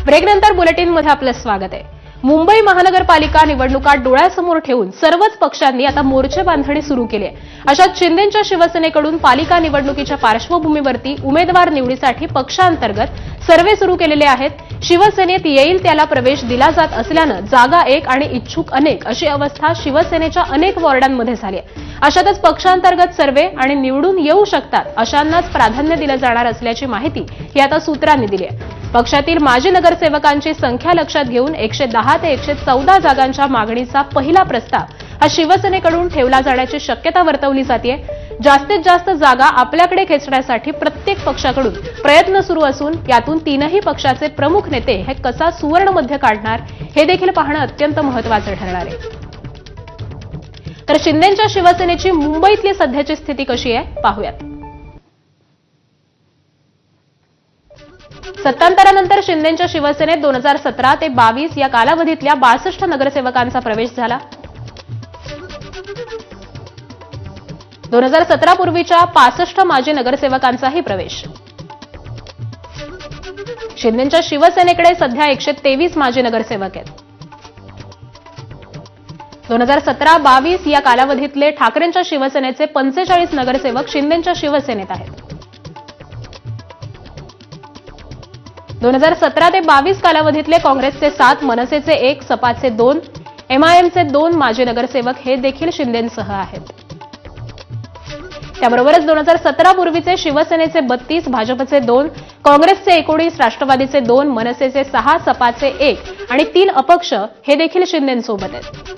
ब्रेकनंतर बुलेटिनमध्ये आपलं स्वागत आहे। मुंबई महानगरपालिका निवडणुका डोळ्यासमोर ठेवून सर्वच पक्षांनी आता मोर्चे बांधणी सुरू केली आहे। अशात शिंदेंच्या शिवसेनेकडून पालिका निवडणुकीच्या पार्श्वभूमीवरती उमेदवार निवडीसाठी पक्षांतर्गत सर्वे सुरू केलेले आहेत। शिवसेनेत येईल त्याला प्रवेश दिला जात असल्यानं जागा एक आणि इच्छुक अनेक अशी अवस्था शिवसेनेच्या अनेक वॉर्डांमध्ये झाली आहे। अशातच पक्षांतर्गत सर्वे आणि निवडून येऊ शकतात अशांनाच प्राधान्य दिलं जाणार असल्याची माहिती ही आता सूत्रांनी दिली आहे। पक्षातील माजी नगरसेवकांची संख्या लक्षात घेऊन 110 ते 114 जागांच्या मागणीचा पहिला प्रस्ताव हा शिवसेनेकडून ठेवला जाण्याची शक्यता वर्तवली जाते। जास्तीत जास्त जागा आपल्याकडे खेचण्यासाठी प्रत्येक पक्षाकडून प्रयत्न सुरू असून यातून तीनही पक्षाचे प्रमुख नेते हे कसा सुवर्ण मध्य काढणार हे देखील पाहणं अत्यंत महत्त्वाचं ठरणार आहे। तर शिंदेंच्या शिवसेनेची मुंबईतली सध्याची स्थिती कशी आहे पाहूयात। सत्तांतरानंतर शिंदेंच्या शिवसेनेत 2017 ते 22 या कालावधीतल्या 62 नगरसेवकांचा प्रवेश झाला। 2017 पूर्वीच्या 65 माजी नगरसेवकांचाही प्रवेश। शिंदेंच्या शिवसेनेकडे सध्या 123 माजी नगरसेवक आहेत। 2017-22 या कालावधीतले ठाकरेंच्या शिवसेनेचे 45 नगरसेवक शिंदेंच्या शिवसेनेत आहेत। 2017 ते 22 कालावधीतले काँग्रेसचे 7, मनसेचे 1, सपाचे 2, एमआयएमचे 2 माजी नगरसेवक हे देखील शिंदेंसह आहेत। त्याबरोबरच 2017 पूर्वीचे शिवसेनेचे 32, भाजपचे 2, काँग्रेसचे 19, राष्ट्रवादीचे 2, मनसेचे 6, सपाचे 1 आणि 3 अपक्ष हे देखील शिंदेंसोबत आहेत।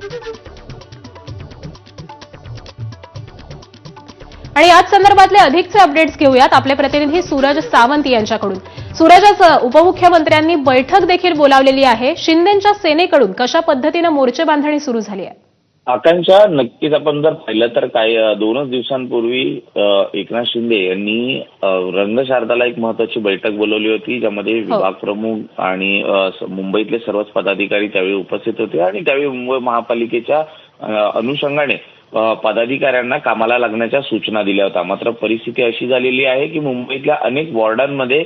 आणि याच संदर्भातले अधिकचे अपडेट्स घेऊयात आपले प्रतिनिधी सूरज सावंत यांच्याकडून। सूरजच, उपमुख्यमंत्र्यांनी बैठक देखील बोलावलेली आहे। शिंदेंच्या सेनेकडून कशा पद्धतीने मोर्चे बांधणी सुरू झाली आहे? आकांक्षा, नक्कीच आपण जर पाहिलं तर दोनच दिवसांपूर्वी एकनाथ शिंदे यांनी रंगशारदाला एक महत्वाची बैठक बोलवली होती, ज्यामध्ये विभाग प्रमुख आणि मुंबईतले सर्वच पदाधिकारी त्यावेळी उपस्थित होते आणि त्यावेळी मुंबई महापालिकेच्या अनुषंगाने पदाधिकाऱ्यांना कामाला लागण्याच्या सूचना दिल्या होत्या। मात्र परिस्थिती अशी झालेली आहे की मुंबईतल्या अनेक वॉर्डांमध्ये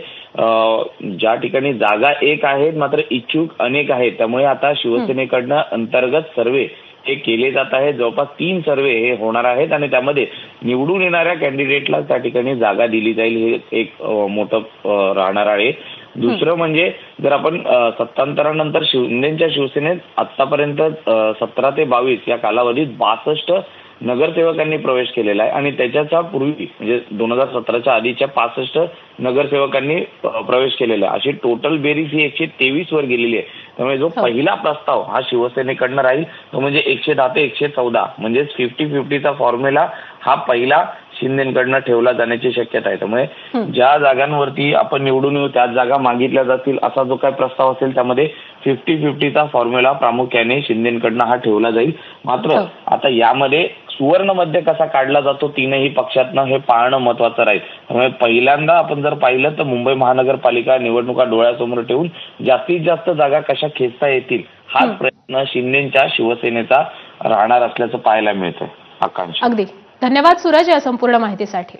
ज्या ठिकाणी जागा एक आहेत मात्र इच्छुक अनेक आहेत। त्यामुळे आता शिवसेनेकडनं अंतर्गत सर्वे हे केले जात आहे। जवळपास 3 सर्वे हे होणार आहेत आणि त्यामध्ये निवडून येणाऱ्या कॅन्डिडेटला त्या ठिकाणी जागा दिली जाईल, हे एक मोठं राहणार आहे। दुसरं म्हणजे जर आपण सत्तांतरानंतर शिंदेंच्या शिवसेनेत आतापर्यंत 17 ते 22 या कालावधीत 62 नगरसेवकांनी प्रवेश केलेला आहे आणि त्याच्या पूर्वी म्हणजे 2017च्या आधीच्या 65 नगरसेवकांनी प्रवेश केलेला आहे। अशी टोटल बेरीज ही 123 वर गेलेली आहे। त्यामुळे जो पहिला प्रस्ताव हा शिवसेनेकडनं राहील तो म्हणजे 110 ते 114 म्हणजे 50-50चा फॉर्म्युला हा पहिला शिंदेकडनं ठेवला जाण्याची शक्यता आहे। त्यामुळे ज्या जागांवरती आपण निवडून येऊ त्याच जागा मागितल्या जातील असा जो काही प्रस्ताव असेल त्यामध्ये 50-50चा फॉर्म्युला प्रामुख्याने शिंदेकडनं हा ठेवला जाईल। मात्र आता यामध्ये सुवर्ण मध्य कसा काढला जातो तीनही पक्षातनं हे पाहणं महत्वाचं राहील। त्यामुळे पहिल्यांदा आपण जर पाहिलं तर मुंबई महानगरपालिका निवडणुका डोळ्यासमोर ठेवून जास्तीत जास्त जागा कशा खेचता येतील हाच प्रयत्न शिंदेच्या शिवसेनेचा राहणार असल्याचं पाहायला मिळतंय। आकांक्षा, अगदी धन्यवाद सूरज या संपूर्ण माहितीसाठी।